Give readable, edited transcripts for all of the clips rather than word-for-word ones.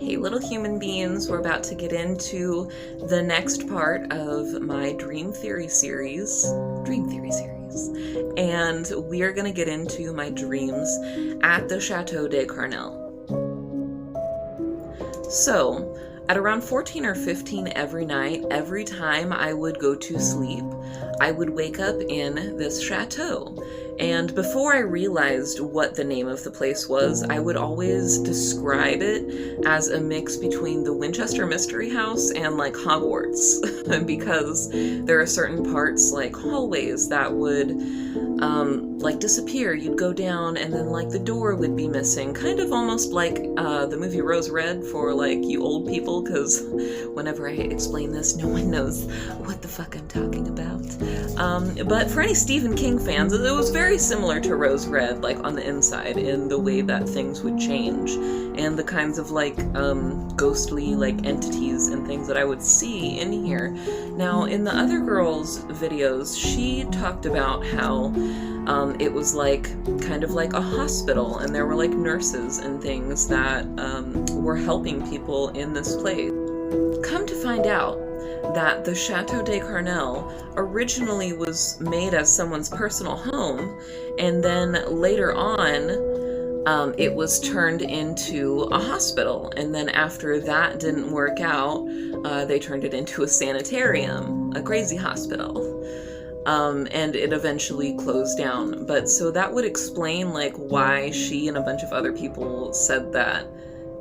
Hey little human beings, we're about to get into the next part of my Dream Theory series, and we are going to get into my dreams at the Chateau de Carnel. So, at around 14 or 15 every night, every time I would go to sleep, I would wake up in this chateau. And before I realized what the name of the place was, I would always describe it as a mix between the Winchester Mystery House and like Hogwarts, because there are certain parts like hallways that would like disappear. You'd go down and then like the door would be missing, kind of almost like the movie Rose Red for like you old people, because whenever I explain this, no one knows what the fuck I'm talking about. But for any Stephen King fans, it was very similar to Rose Red, like on the inside, in the way that things would change and the kinds of like ghostly like entities and things that I would see in here. Now, in the other girl's videos, she talked about how it was like kind of like a hospital, and there were like nurses and things that were helping people in this place. Come to find out that the Chateau de Carnel originally was made as someone's personal home, and then later on it was turned into a hospital, and then after that didn't work out, they turned it into a sanitarium, a crazy hospital. And it eventually closed down. But so that would explain like why she and a bunch of other people said that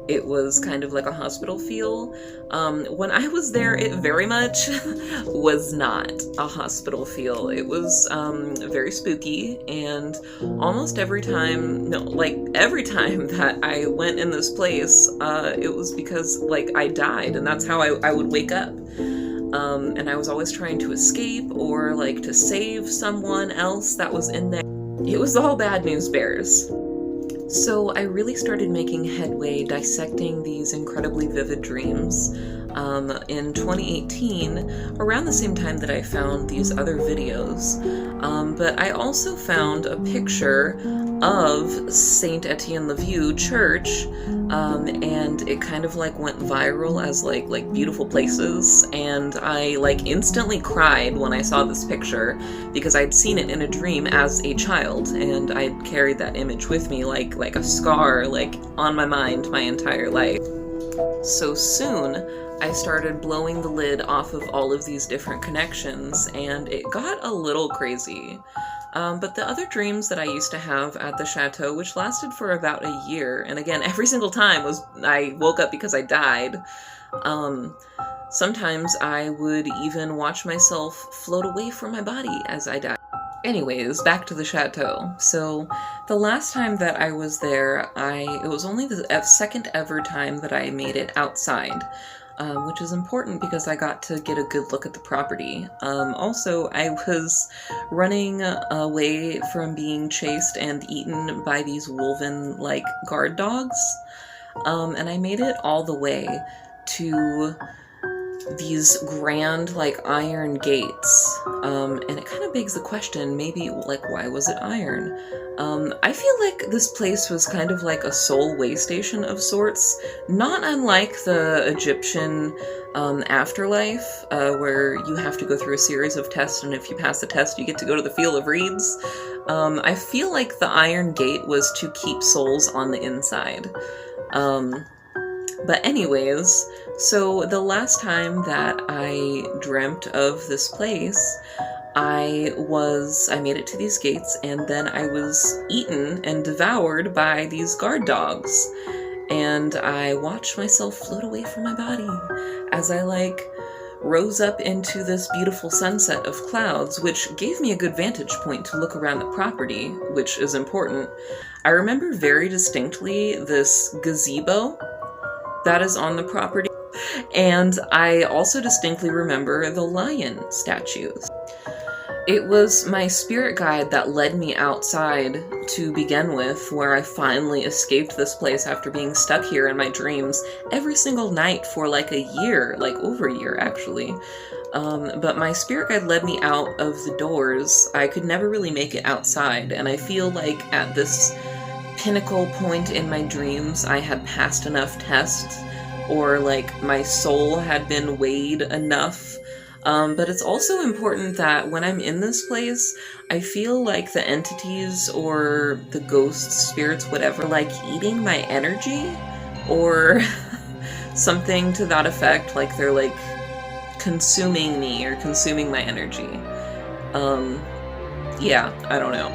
it was kind of like a hospital feel. When I was there, it very much was not a hospital feel. It was very spooky, and almost every time that I went in this place, it was because like I died, and that's how I would wake up. And I was always trying to escape or like to save someone else that was in there. It was the whole Bad News Bears. So I really started making headway dissecting these incredibly vivid dreams in 2018, around the same time that I found these other videos. But I also found a picture of Saint Etienne le Vieux Church, and it kind of like went viral as like beautiful places, and I like instantly cried when I saw this picture because I'd seen it in a dream as a child, and I'd carried that image with me like a scar, like on my mind my entire life. So soon I started blowing the lid off of all of these different connections, and it got a little crazy. But the other dreams that I used to have at the chateau, which lasted for about a year, and again, every single time was I woke up because I died. Sometimes I would even watch myself float away from my body as I died. Anyways, back to the chateau. So the last time that I was there, it was only the second ever time that I made it outside. Which is important because I got to get a good look at the property. Also, I was running away from being chased and eaten by these wolven-like guard dogs, and I made it all the way to these grand like iron gates, and it kind of begs the question, maybe like why was it iron? I feel like this place was kind of like a soul way station of sorts, not unlike the Egyptian afterlife, where you have to go through a series of tests, and if you pass the test you get to go to the Field of Reeds. I feel like the iron gate was to keep souls on the inside. But anyways, so the last time that I dreamt of this place, I made it to these gates, and then I was eaten and devoured by these guard dogs. And I watched myself float away from my body as I like rose up into this beautiful sunset of clouds, which gave me a good vantage point to look around the property, which is important. I remember very distinctly this gazebo that is on the property, and I also distinctly remember the lion statues. It was my spirit guide that led me outside to begin with, where I finally escaped this place after being stuck here in my dreams every single night for like a year, like over a year actually. But my spirit guide led me out of the doors. I could never really make it outside, and I feel like at this pinnacle point in my dreams, I had passed enough tests or like my soul had been weighed enough. But it's also important that when I'm in this place, I feel like the entities or the ghosts, spirits, whatever, like eating my energy or something to that effect, like they're like consuming me or consuming my energy. Yeah, I don't know.